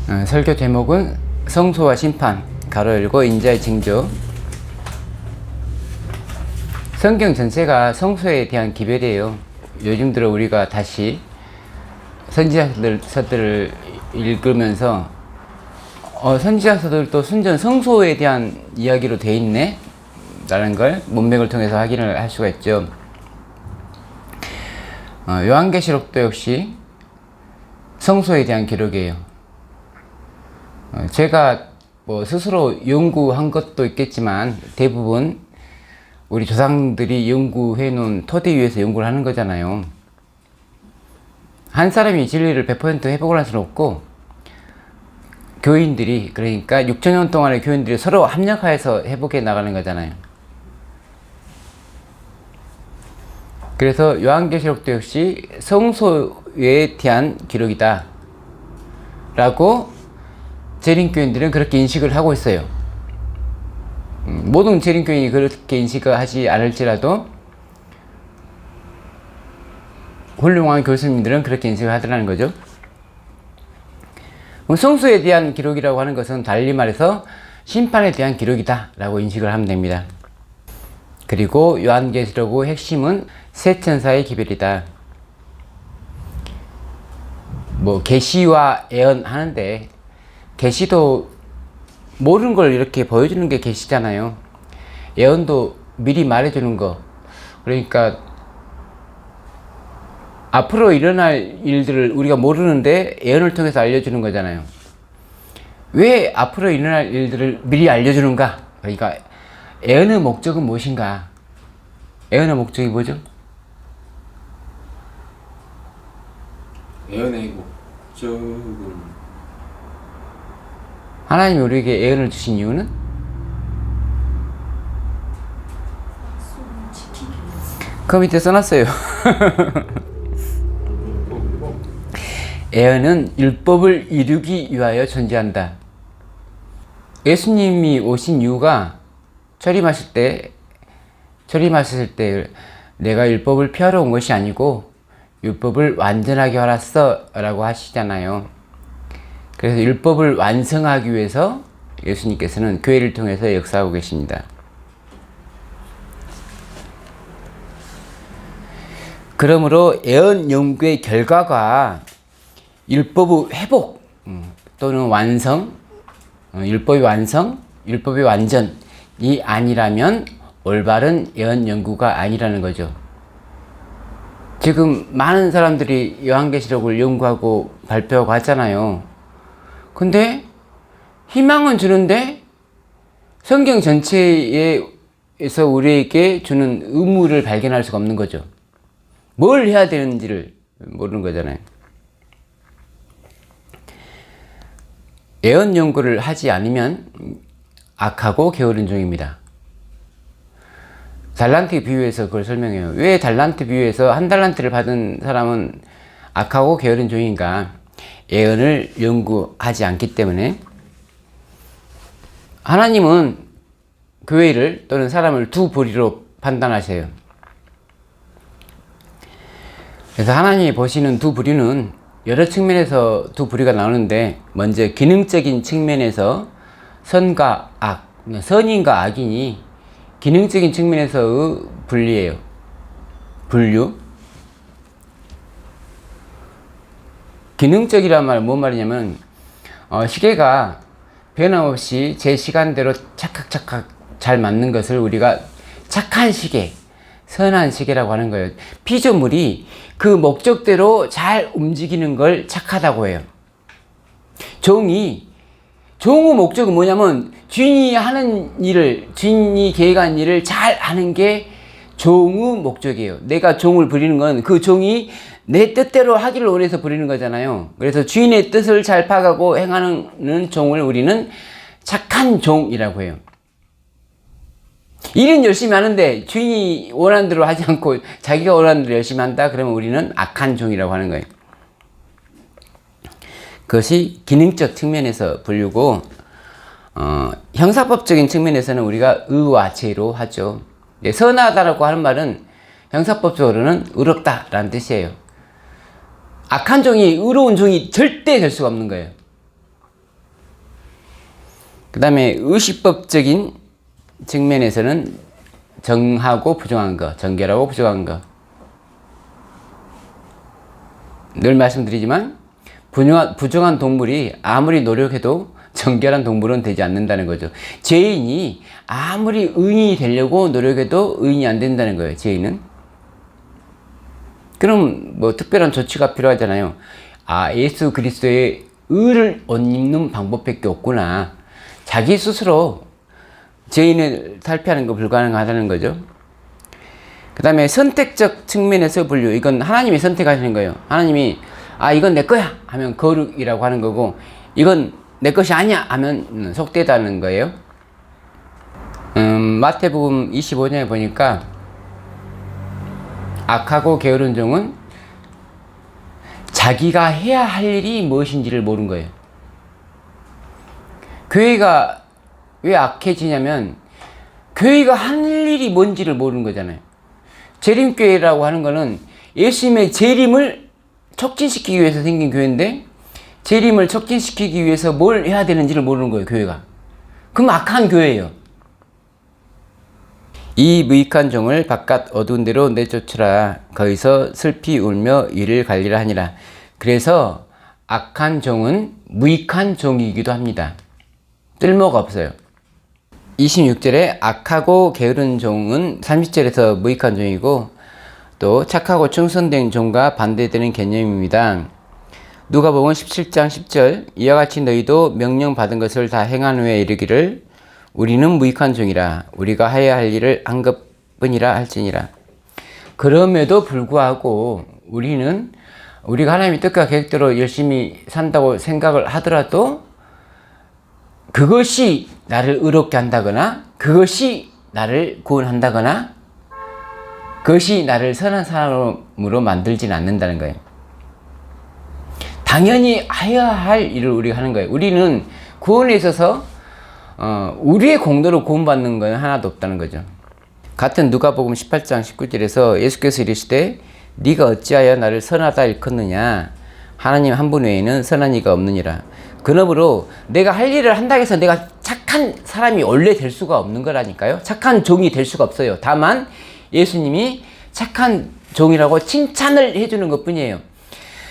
설교 제목은 성소와 심판 가로 열고 인자의 징조. 성경 전체가 성소에 대한 기별이에요. 요즘 들어 우리가 다시 선지자서들을 읽으면서 선지자서들도 순전 성소에 대한 이야기로 돼 있네 라는 걸 문맥을 통해서 확인을 할 수가 있죠. 요한계시록도 역시 성소에 대한 기록이에요. 제가 스스로 연구한 것도 있겠지만 대부분 우리 조상들이 연구해 놓은 토대 위에서 연구를 하는 거잖아요. 한 사람이 진리를 100% 회복을 할 수는 없고, 교인들이, 그러니까 6천년 동안의 교인들이 서로 합력하여서 회복해 나가는 거잖아요. 그래서 요한계시록도 역시 성소에 대한 기록이다 라고 재림교인들은 그렇게 인식을 하고 있어요. 모든 재림교인이 그렇게 인식을 하지 않을지라도 훌륭한 교수님들은 그렇게 인식을 하더라는 거죠. 성소에 대한 기록이라고 하는 것은 달리 말해서 심판에 대한 기록이다 라고 인식을 하면 됩니다. 그리고 요한계시록의 핵심은 세 천사의 기별이다. 계시와 예언 하는데, 계시도 모르는 걸 이렇게 보여주는 게 계시잖아요. 예언도 미리 말해주는 거. 그러니까 앞으로 일어날 일들을 우리가 모르는데 예언을 통해서 알려주는 거잖아요. 왜 앞으로 일어날 일들을 미리 알려주는가? 그러니까 예언의 목적은 무엇인가? 예언의 목적이 뭐죠? 예언의 목적은 하나님이 우리에게 예언을 주신 이유는? 그 밑에 써놨어요. 예언은 율법을 이루기 위하여 존재한다. 예수님이 오신 이유가 철임하실 때 내가 율법을 폐하러 온 것이 아니고 율법을 완전하게 하랐어 라고 하시잖아요. 그래서 율법을 완성하기 위해서 예수님께서는 교회를 통해서 역사하고 계십니다. 그러므로 예언 연구의 결과가 율법의 회복 또는 완성, 율법의 완성, 율법의 완전이 아니라면 올바른 예언 연구가 아니라는 거죠. 지금 많은 사람들이 요한계시록을 연구하고 발표하고 하잖아요. 근데 희망은 주는데 성경 전체에서 우리에게 주는 의무를 발견할 수가 없는 거죠. 뭘 해야 되는지를 모르는 거잖아요. 예언 연구를 하지 않으면 악하고 게으른 종입니다. 달란트 비유에서 그걸 설명해요. 왜 달란트 비유에서 한 달란트를 받은 사람은 악하고 게으른 종인가? 예언을 연구하지 않기 때문에. 하나님은 교회를 또는 사람을 두 부류로 판단하세요. 그래서 하나님이 보시는 두 부류는 여러 측면에서 두 부류가 나오는데, 먼저 기능적인 측면에서 선과 악, 선인과 악인이 기능적인 측면에서의 분리예요. 분류. 기능적이란 말은 뭔 말이냐면, 시계가 변함없이 제 시간대로 착각착각 잘 맞는 것을 우리가 착한 시계, 선한 시계라고 하는 거예요. 피조물이 그 목적대로 잘 움직이는 걸 착하다고 해요. 종의 목적은 뭐냐면, 주인이 계획한 일을 잘 하는 게 종의 목적이에요. 내가 종을 부리는 건 그 종이 내 뜻대로 하기를 원해서 부리는 거잖아요. 그래서 주인의 뜻을 잘 파악하고 행하는 종을 우리는 착한 종이라고 해요. 일은 열심히 하는데 주인이 원하는 대로 하지 않고 자기가 원하는 대로 열심히 한다? 그러면 우리는 악한 종이라고 하는 거예요. 그것이 기능적 측면에서 분류고, 형사법적인 측면에서는 우리가 의와 죄로 하죠. 선하다라고 하는 말은 형사법적으로는 의롭다라는 뜻이에요. 악한 종이 의로운 종이 절대 될 수가 없는 거예요. 그 다음에 의식법적인 측면에서는 정하고 부정한 거, 정결하고 부정한 거. 늘 말씀드리지만 부정한 동물이 아무리 노력해도 정결한 동물은 되지 않는다는 거죠. 죄인이 아무리 의인이 되려고 노력해도 의인이 안 된다는 거예요. 죄인은. 그럼 뭐 특별한 조치가 필요하잖아요. 아, 예수 그리스도의 의를 옷 입는 방법밖에 없구나. 자기 스스로 죄인을 탈피하는 거 불가능하다는 거죠. 그 다음에 선택적 측면에서 분류. 이건 하나님이 선택하시는 거예요. 하나님이 아, 이건 내 거야 하면 거룩이라고 하는 거고, 이건 내 것이 아니야 하면 속되다는 거예요. 마태복음 25장에 보니까 악하고 게으른 종은 자기가 해야 할 일이 무엇인지를 모르는 거예요. 교회가 왜 악해지냐면 교회가 할 일이 뭔지를 모르는 거잖아요. 재림교회라고 하는 거는 예수님의 재림을 촉진시키기 위해서 생긴 교회인데, 재림을 촉진시키기 위해서 뭘 해야 되는지를 모르는 거예요, 교회가. 그럼 악한 교회예요. 이 무익한 종을 바깥 어두운 데로 내쫓으라. 거기서 슬피 울며 이를 갈리라 하니라. 그래서 악한 종은 무익한 종이기도 합니다. 쓸모가 없어요. 26절에 악하고 게으른 종은 30절에서 무익한 종이고, 또 착하고 충성된 종과 반대되는 개념입니다. 누가복음 17장 10절, 이와 같이 너희도 명령 받은 것을 다 행한 후에 이르기를 우리는 무익한 종이라, 우리가 해야 할 일을 한 것뿐이라 할지니라. 그럼에도 불구하고 우리가 하나님의 뜻과 계획대로 열심히 산다고 생각을 하더라도 그것이 나를 의롭게 한다거나, 그것이 나를 구원한다거나, 그것이 나를 선한 사람으로 만들지는 않는다는 거예요. 당연히 해야 할 일을 우리가 하는 거예요. 우리는 구원에 있어서 우리의 공로로 구원받는 건 하나도 없다는 거죠. 같은 누가복음 18장 19절에서 예수께서 이르시되 네가 어찌하여 나를 선하다 일컫느냐, 하나님 한 분 외에는 선한 이가 없느니라. 그러므로 내가 할 일을 한다고 해서 내가 착한 사람이 원래 될 수가 없는 거라니까요. 착한 종이 될 수가 없어요. 다만 예수님이 착한 종이라고 칭찬을 해주는 것 뿐이에요.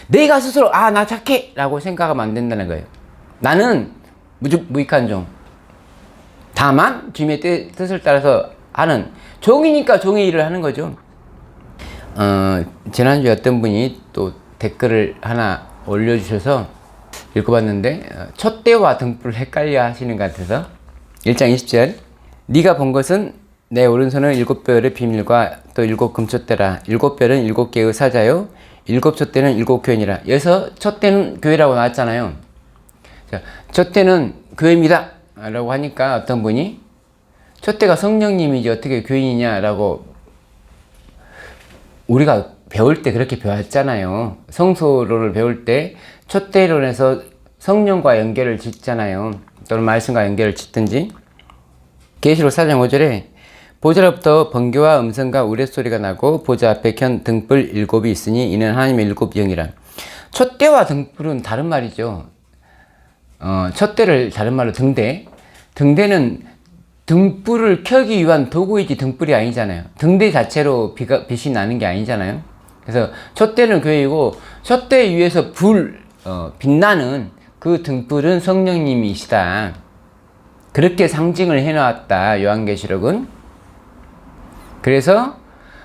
내가 스스로 아, 나 착해 라고 생각하면 안 된다는 거예요. 나는 무익한 종. 다만 주님의 뜻을 따라서 하는 종이니까 종의 일을 하는 거죠. 지난주에 어떤 분이 또 댓글을 하나 올려주셔서 읽어봤는데, 촛대와 등불을 헷갈려 하시는 것 같아서 1장 20절, 네가 본 것은 내 오른손은 7별의 비밀과 또 7금촛대라. 7별은 7개의 사자요 7촛대는 7교회니라. 여기서 촛대는 교회라고 나왔잖아요. 자, 촛대는 교회입니다 라고 하니까 어떤 분이 촛대가 성령님이지 어떻게 교인이냐 라고, 우리가 배울 때 그렇게 배웠잖아요. 성소를 배울 때 촛대론에서 성령과 연결을 짓잖아요. 또는 말씀과 연결을 짓든지. 계시록 4장 5절에 보좌로부터 번개와 음성과 우레소리가 나고 보좌 앞에 켠 등불 7이 있으니 이는 하나님의 7 영이라. 촛대와 등불은 다른 말이죠. 촛대를 다른 말로 등대는 등불을 켜기 위한 도구이지 등불이 아니잖아요. 등대 자체로 빛이 나는 게 아니잖아요. 그래서 촛대는 교회이고, 촛대 위에서 빛나는 그 등불은 성령님이시다. 그렇게 상징을 해놨다, 요한계시록은. 그래서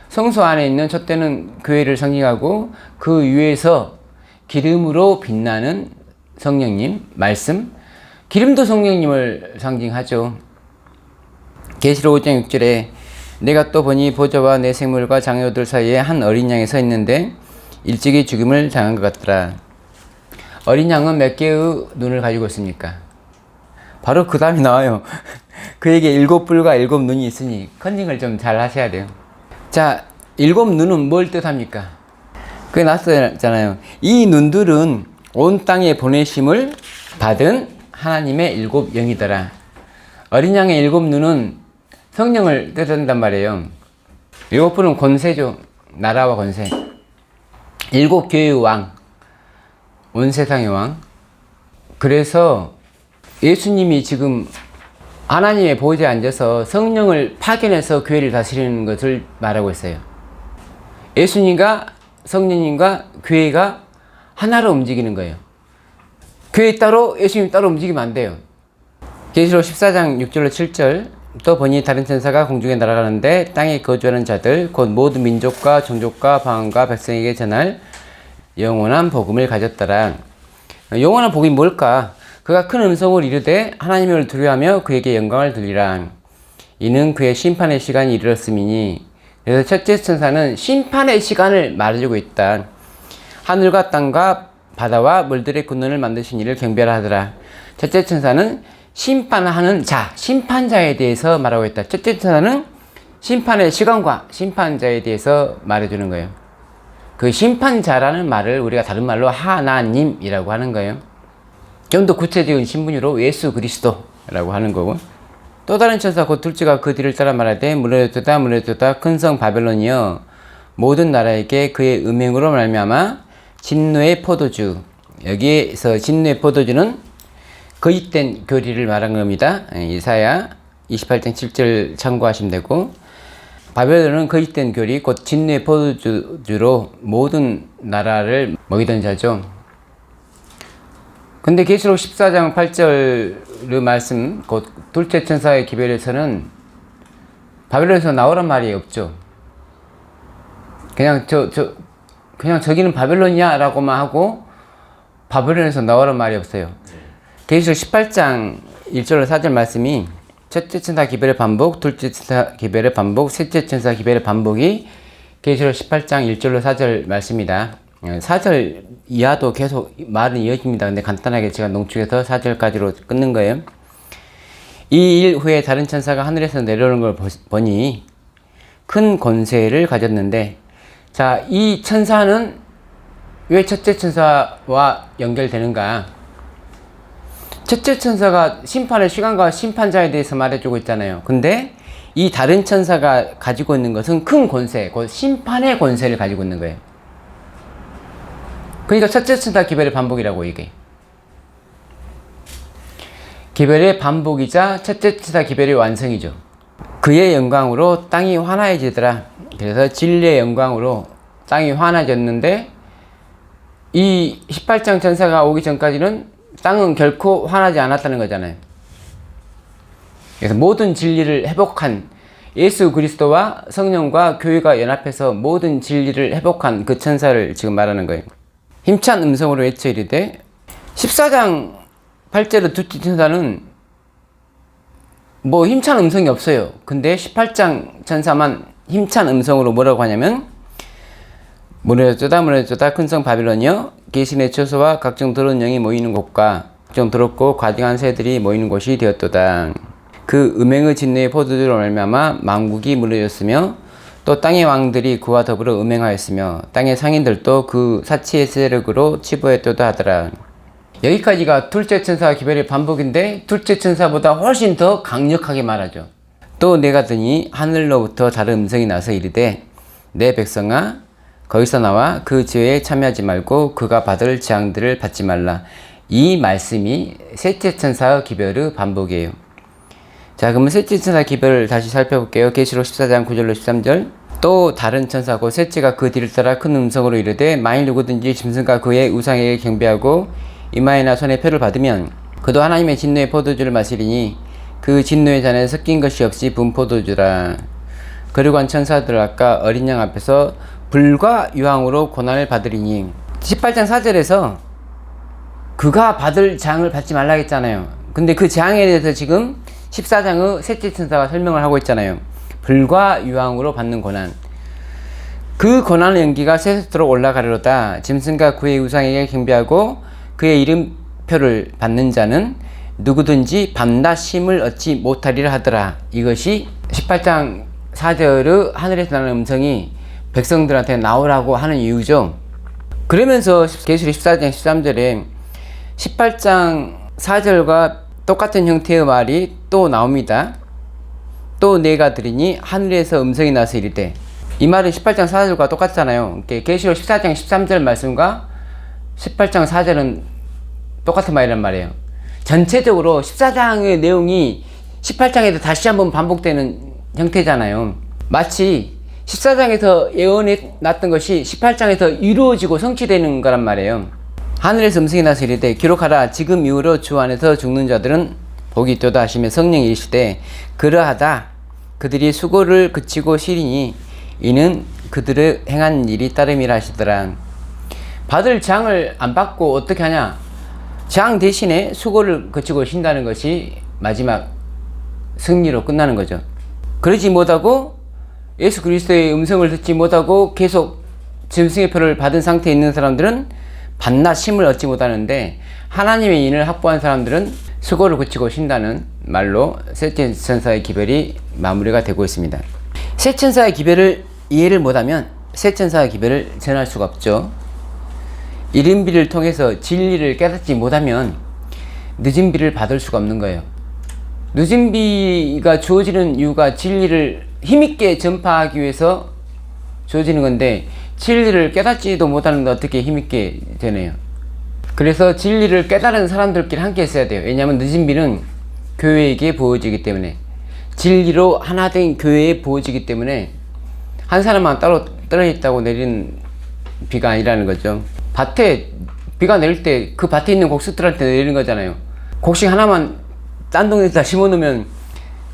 성소 안에 있는 촛대는 교회를 상징하고, 그 위에서 기름으로 빛나는 성령님, 말씀, 기름도 성령님을 상징하죠. 계시록 5장 6절에 내가 또 보니 보좌와 내 생물과 장로들 사이에 한 어린 양이 서 있는데 일찍이 죽임을 당한 것 같더라. 어린 양은 몇 개의 눈을 가지고 있습니까? 바로 그 다음이 나와요. 그에게 7뿔과 7눈이 있으니 컨닝을 좀 잘 하셔야 돼요. 자, 7눈은 뭘 뜻합니까? 그게 나왔잖아요. 이 눈들은 온 땅에 보내심을 받은 하나님의 7 영이더라. 어린 양의 7눈은 성령을 뜻한단 말이에요. 7뿔은 권세죠. 나라와 권세. 7 교회의 왕, 온 세상의 왕. 그래서 예수님이 지금 하나님의 보좌에 앉아서 성령을 파견해서 교회를 다스리는 것을 말하고 있어요. 예수님과 성령님과 교회가 하나로 움직이는 거예요. 교회 따로 예수님 따로 움직이면 안 돼요. 계시록 14장 6절로 7절 또 보니 다른 천사가 공중에 날아가는데 땅에 거주하는 자들 곧 모든 민족과 종족과 방언과 백성에게 전할 영원한 복음을 가졌더라. 영원한 복음이 뭘까? 그가 큰 음성으로 이르되 하나님을 두려워하며 그에게 영광을 돌리라. 이는 그의 심판의 시간이 이르렀음이니. 그래서 첫째 천사는 심판의 시간을 말해주고 있다. 하늘과 땅과 바다와 물들의 근원을 만드신 이를 경배하라 하더라. 첫째 천사는 심판하는 자, 심판자에 대해서 말하고 있다. 첫째 천사는 심판의 시간과 심판자에 대해서 말해주는 거예요. 그 심판자라는 말을 우리가 다른 말로 하나님이라고 하는 거예요. 좀 더 구체적인 신분으로 예수 그리스도라고 하는 거고, 또 다른 천사 곧 둘째가 그 뒤를 따라 말하되 무너졌도다 큰 성 바벨론이여 모든 나라에게 그의 음행으로 말미암아 진노의 포도주. 여기에서 진노의 포도주는 거짓된 교리를 말한 겁니다. 이사야 28장 7절 참고하시면 되고, 바벨론은 거짓된 교리 곧 진노의 포도주로 모든 나라를 먹이던 자죠. 근데 계시록 14장 8절 말씀 곧 둘째 천사의 기별에서는 바벨론에서 나오란 말이 없죠. 그냥 저기는 바벨론이야 라고만 하고 바벨론에서 나오란 말이 없어요. 계시록 18장 1절로 4절 말씀이 첫째 천사 기별의 반복, 둘째 천사 기별의 반복, 셋째 천사 기별의 반복이 계시록 18장 1절로 4절 말씀이다. 4절 이하도 계속 말은 이어집니다. 근데 간단하게 제가 농축해서 4절까지로 끊는 거예요. 이 일 후에 다른 천사가 하늘에서 내려오는 걸 보니 큰 권세를 가졌는데, 자, 이 천사는 왜 첫째 천사와 연결되는가? 첫째 천사가 심판의 시간과 심판자에 대해서 말해주고 있잖아요. 근데 이 다른 천사가 가지고 있는 것은 큰 권세, 곧 심판의 권세를 가지고 있는 거예요. 그러니까 첫째 천사 기별의 반복이라고 이게. 기별의 반복이자 첫째 천사 기별의 완성이죠. 그의 영광으로 땅이 환화해지더라. 그래서 진리의 영광으로 땅이 환화해졌는데, 이 18장 천사가 오기 전까지는 땅은 결코 환하지 않았다는 거잖아요. 그래서 모든 진리를 회복한 예수 그리스도와 성령과 교회가 연합해서 모든 진리를 회복한 그 천사를 지금 말하는 거예요. 힘찬 음성으로 외쳐 이르되, 14장 8절의 둘째 천사는 뭐 힘찬 음성이 없어요. 근데 18장 천사만 힘찬 음성으로 뭐라고 하냐면 무너졌도다 큰 성 바빌론이여 계신의 처소와 각종 더러운 영이 모이는 곳과 각종 더럽고 과증한 새들이 모이는 곳이 되었도다. 그 음행의 진노의 포도주로 말미암아 만국이 무너졌으며 또 땅의 왕들이 그와 더불어 음행하였으며 땅의 상인들도 그 사치의 세력으로 치부했도다 하더라. 여기까지가 둘째 천사 기별의 반복인데 둘째 천사보다 훨씬 더 강력하게 말하죠. 또 내가 드니 하늘로부터 다른 음성이 나서 이르되 내 백성아 거기서 나와 그 죄에 참여하지 말고 그가 받을 재앙들을 받지 말라. 이 말씀이 셋째 천사의 기별의 반복이에요. 자, 그러면 셋째 천사 기별을 다시 살펴볼게요. 계시록 14장 9절로 13절. 또 다른 천사고 셋째가 그 뒤를 따라 큰 음성으로 이르되 만일 누구든지 짐승과 그의 우상에게 경배하고 이마에나 손에 표를 받으면 그도 하나님의 진노의 포도주를 마시리니 그 진노의 잔에 섞인 것이 없이 분 포도주라. 그리고 한 천사들 아까 어린 양 앞에서 불과 유황으로 고난을 받으리니. 18장 4절에서 그가 받을 재앙을 받지 말라 했잖아요. 근데 그 재앙에 대해서 지금 14장의 셋째 천사가 설명을 하고 있잖아요. 불과 유황으로 받는 고난. 그 고난의 연기가 세세토록 올라가리로다. 짐승과 그의 우상에게 경배하고 그의 이름표를 받는 자는 누구든지 밤낮 쉼을 얻지 못하리라 하더라. 이것이 18장 4절의 하늘에서 나는 음성이 백성들한테 나오라고 하는 이유죠. 그러면서 계시록 14장 13절에 18장 4절과 똑같은 형태의 말이 또 나옵니다. 또 내가 들으니 하늘에서 음성이 나서 이르되. 이 말은 18장 4절과 똑같잖아요. 계시록 14장 13절 말씀과 18장 4절은 똑같은 말이란 말이에요. 전체적으로 14장의 내용이 18장에도 다시 한번 반복되는 형태잖아요. 마치 14장에서 예언해 놨던 것이 18장에서 이루어지고 성취되는 거란 말이에요. 하늘에서 음성이 나서 이르되 기록하라 지금 이후로 주 안에서 죽는 자들은 복이 있도다 하시며 성령이 이르시되 그러하다 그들이 수고를 그치고 쉬리니 이는 그들의 행한 일이 따름이라 하시더라. 받을 장을 안 받고 어떻게 하냐? 장 대신에 수고를 그치고 쉰다는 것이 마지막 승리로 끝나는 거죠. 그러지 못하고 예수 그리스도의 음성을 듣지 못하고 계속 짐승의 표를 받은 상태에 있는 사람들은 밤낮 쉼을 얻지 못하는데, 하나님의 인을 확보한 사람들은 수고를 그치고 쉰다는 말로 셋째 천사의 기별이 마무리가 되고 있습니다. 셋 천사의 기별을 이해를 못하면 셋 천사의 기별을 전할 수가 없죠. 이른 비를 통해서 진리를 깨닫지 못하면 늦은 비를 받을 수가 없는 거예요. 늦은 비가 주어지는 이유가 진리를 힘있게 전파하기 위해서 주어지는 건데, 진리를 깨닫지도 못하는데 어떻게 힘있게 되네요. 그래서 진리를 깨달은 사람들끼리 함께 있어야 돼요. 왜냐하면 늦은 비는 교회에게 부어지기 때문에, 진리로 하나 된 교회에 부어지기 때문에 한 사람만 따로 떨어져 있다고 내리는 비가 아니라는 거죠. 밭에 비가 내릴 때 그 밭에 있는 곡식들한테 내리는 거잖아요. 곡식 하나만 딴 동네에다 심어놓으면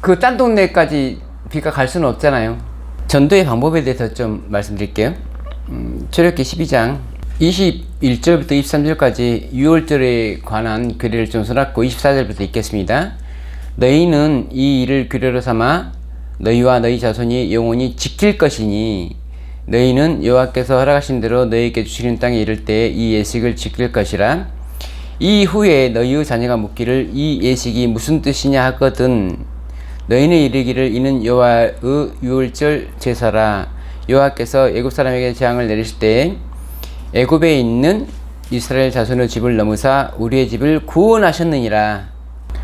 그 딴 동네까지 비가 갈 수는 없잖아요. 전도의 방법에 대해서 좀 말씀드릴게요. 출애굽기 12장 21절부터 23절까지 6월절에 관한 규례를 좀 써놨고 24절부터 읽겠습니다. 너희는 이 일을 규례로 삼아 너희와 너희 자손이 영원히 지킬 것이니 너희는 여호와께서 허락하신 대로 너희에게 주시는 땅에 이를 때에 이 예식을 지킬 것이라. 이후에 너희의 자녀가 묻기를 이 예식이 무슨 뜻이냐 하거든 너희는 이르기를 이는 여호와의 유월절 제사라. 여호와께서 애굽 사람에게 재앙을 내리실 때에 애굽에 있는 이스라엘 자손의 집을 넘으사 우리의 집을 구원하셨느니라.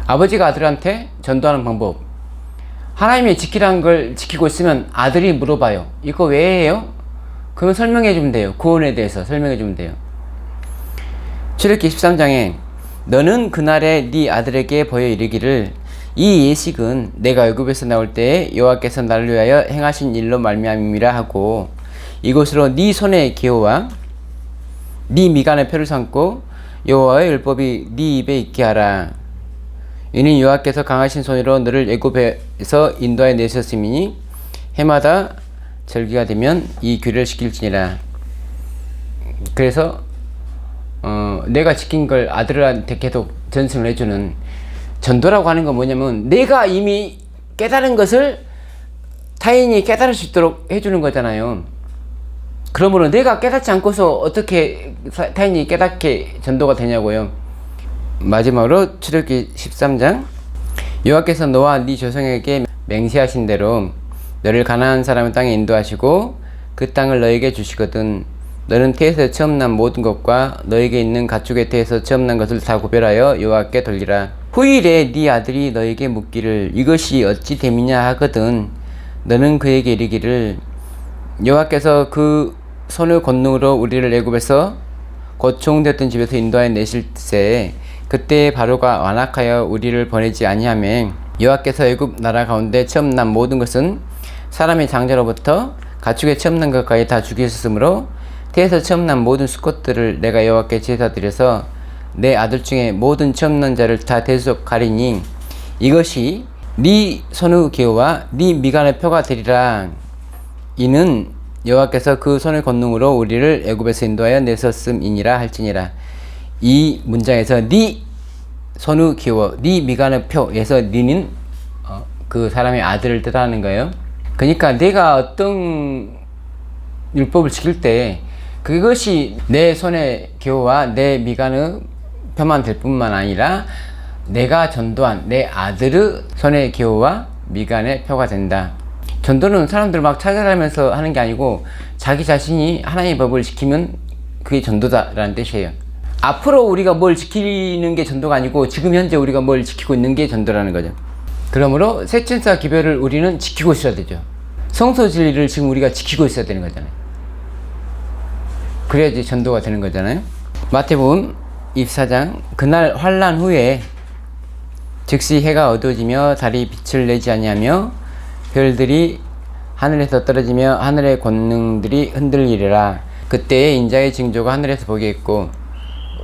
아버지가 아들한테 전도하는 방법, 하나님이 지키라는 걸 지키고 있으면 아들이 물어봐요. 이거 왜 해요? 그러면 설명해 주면 돼요. 구원에 대해서 설명해 주면 돼요. 출애굽기 13장에 너는 그날에 네 아들에게 보여 이르기를 이 예식은 내가 애굽에서 나올 때에 여호와께서 나를 위하여 행하신 일로 말미암음이라 하고 이것으로 네 손의 기호와 네 미간의 표를 삼고 여호와의 율법이 네 입에 있게 하라. 이는 여호와께서 강하신 손으로 너를 애굽에서 인도하여 내셨음이니 해마다 절기가 되면 이 규례를 지킬지니라. 그래서 내가 지킨 걸 아들한테 계속 전승을 해주는 전도라고 하는 건 뭐냐면 내가 이미 깨달은 것을 타인이 깨달을 수 있도록 해주는 거잖아요. 그러므로 내가 깨닫지 않고서 어떻게 타인이 깨닫게 전도가 되냐고요. 마지막으로 출애굽기 13장 여호와께서 너와 네 조상에게 맹세하신 대로 너를 가나안 사람의 땅에 인도하시고 그 땅을 너에게 주시거든 너는 태에서 처음 난 모든 것과 너에게 있는 가축의 태에서 처음 난 것을 다 구별하여 여호와께 돌리라. 후일에 네 아들이 너에게 묻기를 이것이 어찌 됨이냐 하거든 너는 그에게 이르기를 여호와께서 그 손의 권능으로 우리를 애굽에서 고충되었던 집에서 인도하여 내실세 그때 바로가 완악하여 우리를 보내지 아니하며 여호와께서 애굽 나라 가운데 처음 난 모든 것은 사람의 장자로부터 가축의 처음 난 것까지 다 죽이셨으므로 태에서 처음 난 모든 수컷들을 내가 여호와께 제사 드려서 내 아들 중에 모든 처음 난 자를 다 대속하리니 이것이 네 손의 기호와 네 미간의 표가 되리라. 이는 여호와께서 그 손의 권능으로 우리를 애굽에서 인도하여 내셨음이니라 할지니라. 이 문장에서 네 손의 기호, 네 미간의 표에서 네는 그 사람의 아들을 뜻하는 거예요. 그러니까 내가 어떤 율법을 지킬 때 그것이 내 손의 기호와 내 미간의 표만 될 뿐만 아니라 내가 전도한 내 아들의 손의 기호와 미간의 표가 된다. 전도는 사람들 막 찾아다니면서 하는 게 아니고 자기 자신이 하나님의 법을 지키면 그게 전도다라는 뜻이에요. 앞으로 우리가 뭘 지키는 게 전도가 아니고 지금 현재 우리가 뭘 지키고 있는 게 전도라는 거죠. 그러므로 셋 천사 기별을 우리는 지키고 있어야 되죠. 성소 진리를 지금 우리가 지키고 있어야 되는 거잖아요. 그래야지 전도가 되는 거잖아요. 마태복음 24장 그날 환란 후에 즉시 해가 어두워지며 달이 빛을 내지 아니하며 별들이 하늘에서 떨어지며 하늘의 권능들이 흔들리리라. 그때의 인자의 징조가 하늘에서 보이겠고.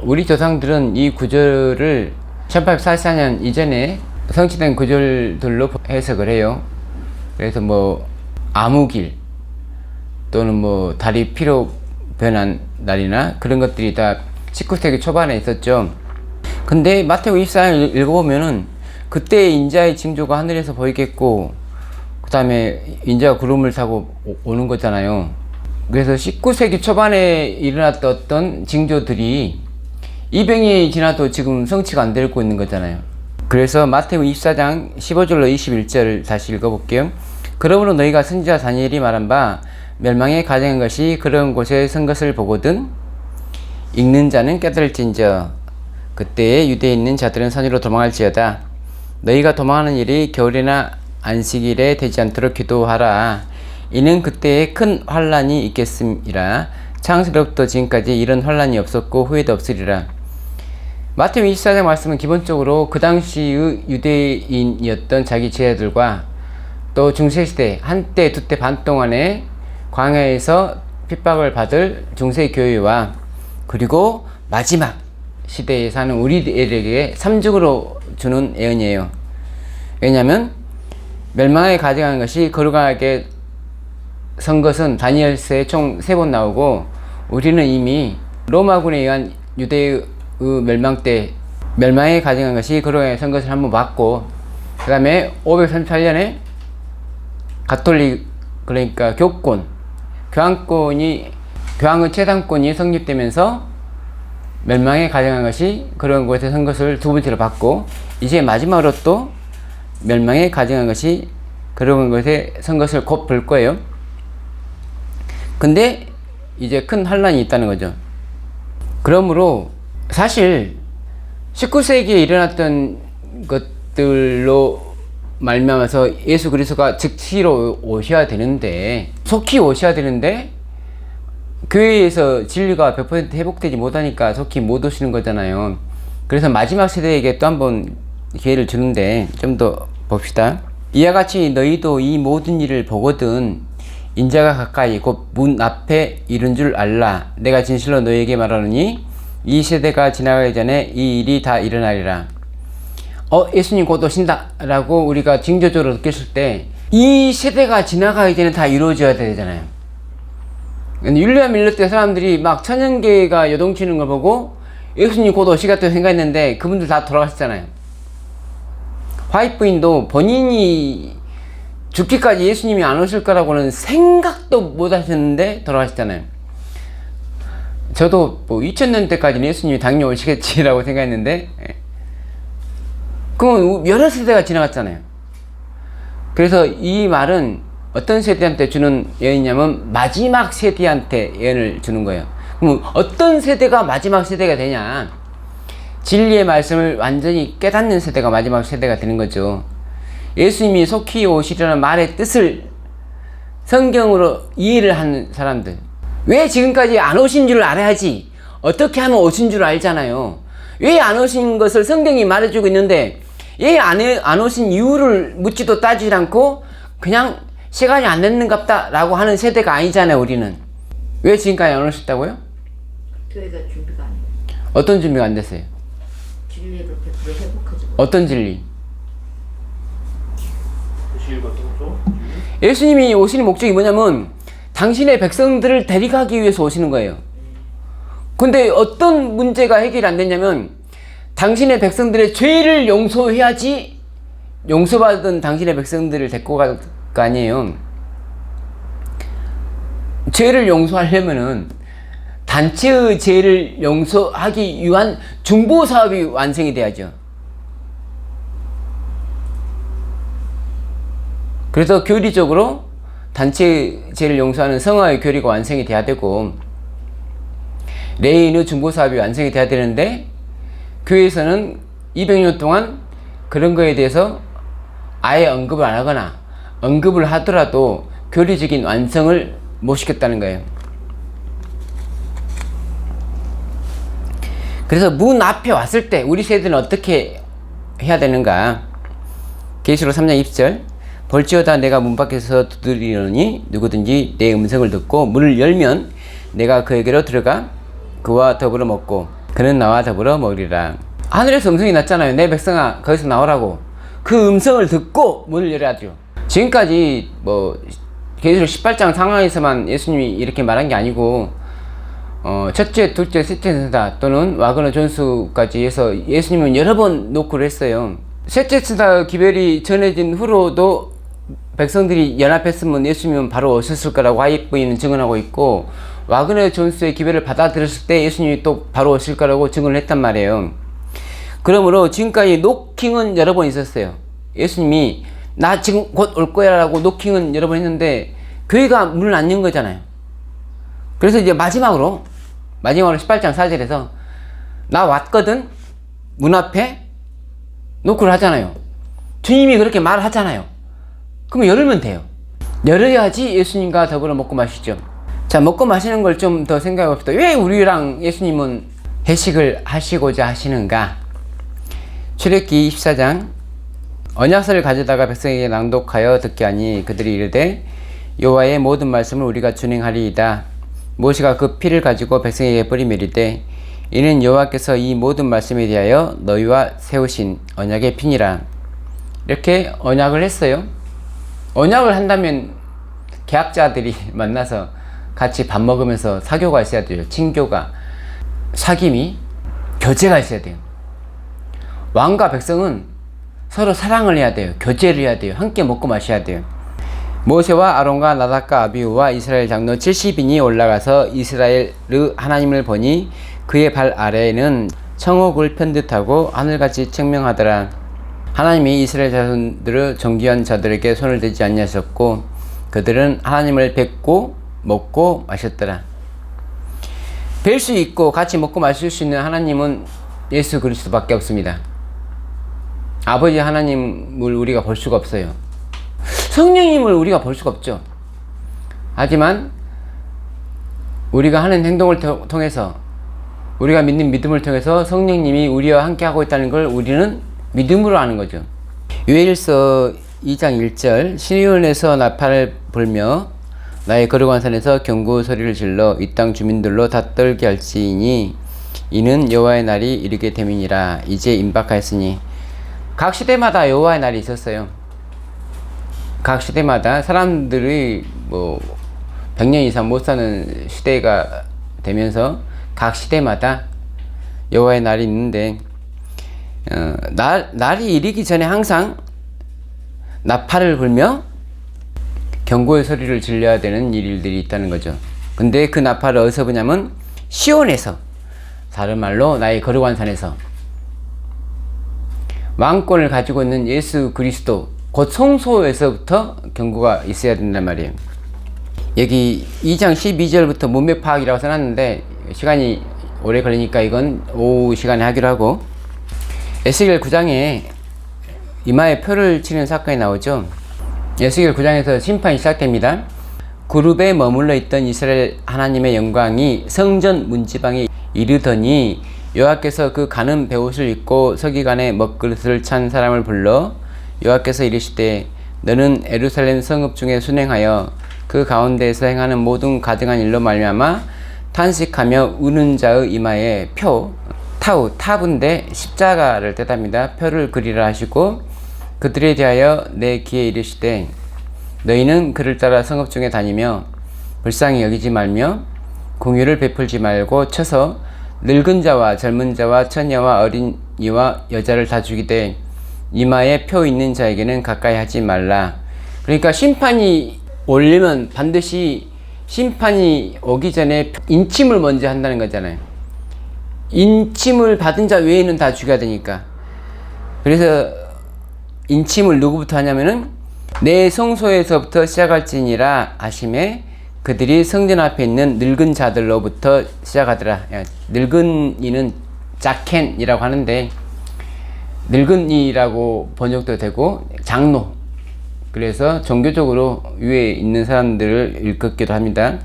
우리 조상들은 이 구절을 1844년 이전에 성취된 구절들로 해석을 해요. 그래서 뭐 암흑일 또는 뭐 달이 피로 변한 날이나 그런 것들이 다 19세기 초반에 있었죠. 근데 마태복음 24장 읽어보면은 그때 인자의 징조가 하늘에서 보이겠고, 그 다음에 인자가 구름을 타고 오는 거잖아요. 그래서 19세기 초반에 일어났던 어떤 징조들이 200년이 지나도 지금 성취가 안 되고 있는 거잖아요. 그래서 마태복음 24장 15절로 21절 다시 읽어볼게요. 그러므로 너희가 선지자 다니엘이 말한 바 멸망에 가증한 것이 그런 곳에 선 것을 보거든 읽는 자는 깨달을진저 그때에 유대에 있는 자들은 산으로 도망할지어다. 너희가 도망하는 일이 겨울이나 안식일에 되지 않도록 기도하라. 이는 그때에 큰 환란이 있겠음이라. 창세로부터 지금까지 이런 환란이 없었고 후에도 없으리라. 마태복음 24장 말씀은 기본적으로 그 당시의 유대인이었던 자기 제자들과 또 중세시대 한때 두 때 반 동안에 광야에서 핍박을 받을 중세교회와 그리고 마지막 시대에 사는 우리들에게 삼중으로 주는 예언이에요. 왜냐하면 멸망에 가증한 것이 거룩하게 선 것은 다니엘서에 총 3번 나오고, 우리는 이미 로마군에 의한 유대의 멸망 때 멸망에 가증한 것이 거룩하게 선 것을 한번 봤고, 그 다음에 538년에 가톨릭, 그러니까 교황의 최상권이 성립되면서 멸망에 가증한 것이 그런 곳에 선 것을 두 번째로 봤고, 이제 마지막으로 또 멸망에 가증한 것이 그런 곳에 선 것을 곧 볼 거예요. 근데 이제 큰 환란이 있다는 거죠. 그러므로 사실 19세기에 일어났던 것들로 말미암아서 예수 그리스도가 즉시로 오셔야 되는데, 속히 오셔야 되는데 교회에서 진리가 100% 회복되지 못하니까 속히 못 오시는 거잖아요. 그래서 마지막 세대에게 또 한번 기회를 주는데 좀 더 봅시다. 이와 같이 너희도 이 모든 일을 보거든 인자가 가까이 곧 문 앞에 이른 줄 알라. 내가 진실로 너희에게 말하노니 이 세대가 지나가기 전에 이 일이 다 일어나리라. 예수님 곧 오신다 라고 우리가 징조적으로 느꼈을 때 이 세대가 지나가기 전에 다 이루어져야 되잖아요. 율리안 밀러 때 사람들이 막 천연계가 요동치는 걸 보고 예수님 곧 오시겠다고 생각했는데 그분들 다 돌아가셨잖아요. 화이트 부인도 본인이 죽기까지 예수님이 안 오실 거라고는 생각도 못 하셨는데 돌아가셨잖아요. 저도 뭐 2000년대까지는 예수님이 당연히 오시겠지라고 생각했는데, 그럼 여러 세대가 지나갔잖아요. 그래서 이 말은 어떤 세대한테 주는 예언이냐면 마지막 세대한테 예언을 주는 거예요. 그럼 어떤 세대가 마지막 세대가 되냐? 진리의 말씀을 완전히 깨닫는 세대가 마지막 세대가 되는 거죠. 예수님이 속히 오시려는 말의 뜻을 성경으로 이해를 하는 사람들. 왜 지금까지 안 오신 줄 알아야지 어떻게 하면 오신 줄 알잖아요. 왜 안 오신 것을 성경이 말해주고 있는데 왜 안 오신 이유를 묻지도 따지지 않고 그냥 시간이 안 됐는갑다 라고 하는 세대가 아니잖아요. 우리는 왜 지금까지 안 오셨다고요? 교회가 준비가 안 돼. 어떤 준비가 안 됐어요? 진리를 100% 회복하지. 어떤 진리? 예수님이 오시는 목적이 뭐냐면 당신의 백성들을 데려가기 위해서 오시는 거예요. 근데 어떤 문제가 해결이 안 됐냐면 당신의 백성들의 죄를 용서해야지 용서받은 당신의 백성들을 데리고 갈 거 아니에요. 죄를 용서하려면은 단체의 죄를 용서하기 위한 중보사업이 완성이 돼야죠. 그래서 교리적으로 단체 죄를 용서하는 성화의 교리가 완성이 돼야 되고 레인의 중보사업이 완성이 돼야 되는데 교회에서는 200년 동안 그런 거에 대해서 아예 언급을 안 하거나 언급을 하더라도 교리적인 완성을 못 시켰다는 거예요. 그래서 문 앞에 왔을 때 우리 세대는 어떻게 해야 되는가? 계시록 3장 20절 볼지어다 내가 문 밖에서 두드리노니 누구든지 내 음성을 듣고 문을 열면 내가 그에게로 들어가 그와 더불어 먹고 그는 나와 더불어 먹으리라. 하늘에서 음성이 났잖아요. 내 백성아 거기서 나오라고. 그 음성을 듣고 문을 열어야죠. 지금까지 뭐 계시록 18장 상황에서만 예수님이 이렇게 말한 게 아니고 첫째, 둘째, 셋째 스다 또는 와그너 존수까지 해서 예수님은 여러 번 노크를 했어요. 셋째 스다 기별이 전해진 후로도 백성들이 연합했으면 예수님은 바로 오셨을 거라고 하이브이는 증언하고 있고, 와그너 존수의 기별을 받아들였을 때 예수님이 또 바로 오실 거라고 증언을 했단 말이에요. 그러므로 지금까지 노킹은 여러 번 있었어요. 예수님이 나 지금 곧 올 거야 라고 노킹은 여러 번 했는데 교회가 문을 안 연 거잖아요. 그래서 이제 마지막으로 18장 4절에서 나 왔거든 문 앞에 노크를 하잖아요. 주님이 그렇게 말하잖아요. 그러면 열으면 돼요. 열어야지 예수님과 더불어 먹고 마시죠. 자, 먹고 마시는 걸 좀 더 생각해 봅시다. 왜 우리랑 예수님은 회식을 하시고자 하시는가? 출애굽기 24장 언약서를 가져다가 백성에게 낭독하여 듣게 하니 그들이 이르되 여호와의 모든 말씀을 우리가 준행하리이다. 모세가 그 피를 가지고 백성에게 뿌리매리되 이는 여호와께서 이 모든 말씀에 대하여 너희와 세우신 언약의 피니라. 이렇게 언약을 했어요. 언약을 한다면 계약자들이 만나서 같이 밥 먹으면서 사교가 있어야 돼요. 친교가, 사귐이, 교제가 있어야 돼요. 왕과 백성은 서로 사랑을 해야 돼요. 교제를 해야 돼요. 함께 먹고 마셔야 돼요. 모세와 아론과 나답과 아비후와 이스라엘 장로 70인이 올라가서 이스라엘의 하나님을 보니 그의 발 아래에는 청옥을 편듯하고 하늘같이 청명하더라. 하나님이 이스라엘 자손들의 존귀한 자들에게 손을 대지 아니하셨고 그들은 하나님을 뵙고 먹고 마셨더라. 뵐 수 있고 같이 먹고 마실 수 있는 하나님은 예수 그리스도밖에 없습니다. 아버지 하나님을 우리가 볼 수가 없어요. 성령님을 우리가 볼 수가 없죠. 하지만 우리가 하는 행동을 통해서, 우리가 믿는 믿음을 통해서 성령님이 우리와 함께 하고 있다는 걸 우리는 믿음으로 아는 거죠. 요엘서 2장 1절 시온에서 나팔을 불며 나의 거룩한 산에서 경고 소리를 질러 이 땅 주민들로 다 떨게 할지니 이는 여호와의 날이 이르게 됨이니라. 이제 임박하였으니. 각 시대마다 여호와의 날이 있었어요. 각 시대마다 사람들이 뭐 100년 이상 못 사는 시대가 되면서 각 시대마다 여호와의 날이 있는데 날이 이르기 전에 항상 나팔을 불며 경고의 소리를 질러야 되는 일들이 있다는 거죠. 근데 그 나팔을 어디서 부냐면 시온에서, 다른 말로 나의 거룩한 산에서 왕권을 가지고 있는 예수 그리스도 곧 성소에서부터 경고가 있어야 된단 말이에요. 여기 2장 12절부터 문맥 파악이라고 써놨는데 시간이 오래 걸리니까 이건 오후 시간에 하기로 하고, 에스겔 9장에 이마에 표를 치는 사건이 나오죠. 에스겔 9장에서 심판이 시작됩니다. 그룹에 머물러 있던 이스라엘 하나님의 영광이 성전 문지방에 이르더니 여호와께서 그 가는 베옷을 입고 서기관의 먹그릇을 찬 사람을 불러 여호와께서 이르시되 너는 예루살렘 성읍 중에 순행하여 그 가운데에서 행하는 모든 가증한 일로 말미암아 탄식하며 우는 자의 이마에 표, 탑인데 십자가를 뜻합니다. 표를 그리라 하시고 그들에 대하여 내 귀에 이르시되 너희는 그를 따라 성읍 중에 다니며 불쌍히 여기지 말며 공유를 베풀지 말고 쳐서 늙은 자와 젊은 자와 처녀와 어린이와 여자를 다 죽이되 이마에 표 있는 자에게는 가까이 하지 말라. 그러니까 심판이 오려면 반드시 심판이 오기 전에 인침을 먼저 한다는 거잖아요. 인침을 받은 자 외에는 다 죽여야 되니까. 그래서 인침을 누구부터 하냐면은 내 성소에서부터 시작할지니라 하심에 그들이 성전 앞에 있는 늙은 자들로부터 시작하더라. 늙은이는 자켄이라고 하는데 늙은이라고 번역도 되고 장로, 그래서 종교적으로 위에 있는 사람들을 일컫기도 합니다.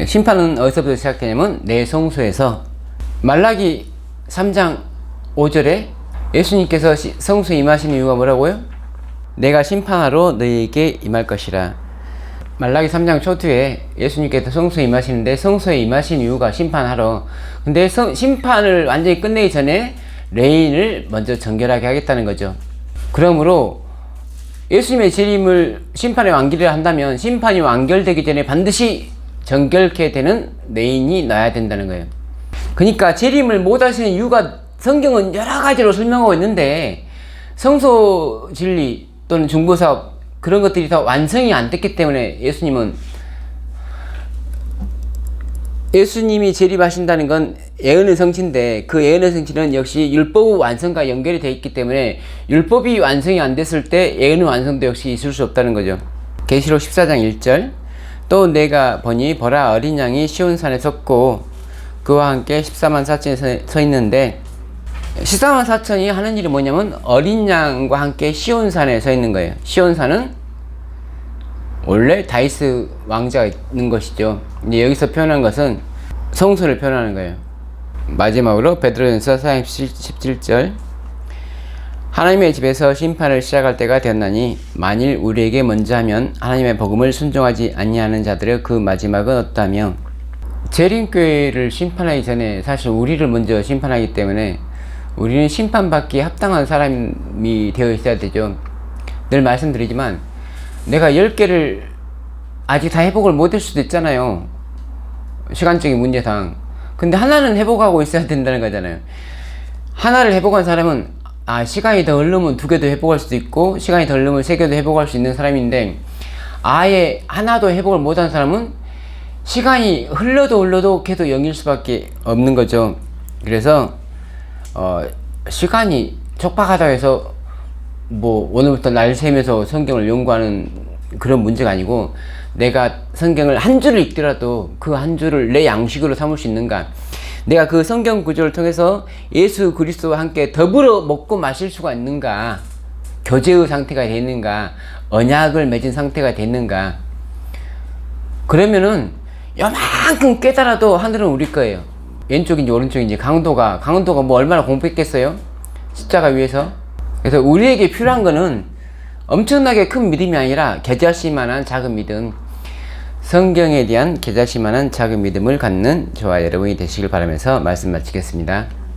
심판은 어디서부터 시작되냐면 내 성소에서. 말라기 3장 5절에 예수님께서 성소에 임하시는 이유가 뭐라고요? 내가 심판하러 너희에게 임할 것이라. 말라기 3장 초두에 예수님께서 성소에 임하시는데 성소에 임하신 이유가 심판하러. 근데 심판을 완전히 끝내기 전에 레인을 먼저 정결하게 하겠다는 거죠. 그러므로 예수님의 재림을 심판의 완결을 한다면 심판이 완결되기 전에 반드시 정결케 되는 레인이 나야 된다는 거예요. 그러니까 재림을 못 하시는 이유가 성경은 여러 가지로 설명하고 있는데 성소 진리 또는 중보사업 그런 것들이 다 완성이 안 됐기 때문에 예수님이 재림하신다는 건 예언의 성취인데 그 예언의 성취는 역시 율법 완성과 연결이 되어 있기 때문에 율법이 완성이 안 됐을 때 예언의 완성도 역시 있을 수 없다는 거죠. 계시록 14장 1절 또 내가 보니 보라 어린 양이 시온산에 섰고 그와 함께 14만 4천이 서 있는데 14만 4천이 하는 일이 뭐냐면 어린 양과 함께 시온산에 서 있는 거예요. 시온산은 원래 다윗 왕자가 있는 것이죠. 근데 여기서 표현한 것은 성소를 표현하는 거예요. 마지막으로 베드로전서 4장 17절 하나님의 집에서 심판을 시작할 때가 되었나니 만일 우리에게 먼저 하면 하나님의 복음을 순종하지 아니하는 자들의 그 마지막은 어떠하며 재림교회를 심판하기 전에 사실 우리를 먼저 심판하기 때문에 우리는 심판받기 합당한 사람이 되어 있어야 되죠. 늘 말씀드리지만 내가 10개를 아직 다 회복을 못할 수도 있잖아요. 시간적인 문제상. 근데 하나는 회복하고 있어야 된다는 거잖아요. 하나를 회복한 사람은 시간이 더 흐르면 2개도 회복할 수도 있고 시간이 더 흐르면 3개도 회복할 수 있는 사람인데 아예 하나도 회복을 못한 사람은 시간이 흘러도 계속 0일 수밖에 없는 거죠. 그래서 시간이 촉박하다고 해서 뭐 오늘부터 날 세면서 성경을 연구하는 그런 문제가 아니고 내가 성경을 한 줄을 읽더라도 그 한 줄을 내 양식으로 삼을 수 있는가, 내가 그 성경 구조를 통해서 예수 그리스도와 함께 더불어 먹고 마실 수가 있는가, 교제의 상태가 되는가, 언약을 맺은 상태가 되는가. 그러면은 요만큼 깨달아도 하늘은 우리 거예요. 왼쪽인지 오른쪽인지 강도가 뭐 얼마나 공부했겠어요? 십자가 위에서. 그래서 우리에게 필요한 거는 엄청나게 큰 믿음이 아니라 겨자씨만한 작은 믿음, 성경에 대한 겨자씨만한 작은 믿음을 갖는 저와 여러분이 되시길 바라면서 말씀 마치겠습니다.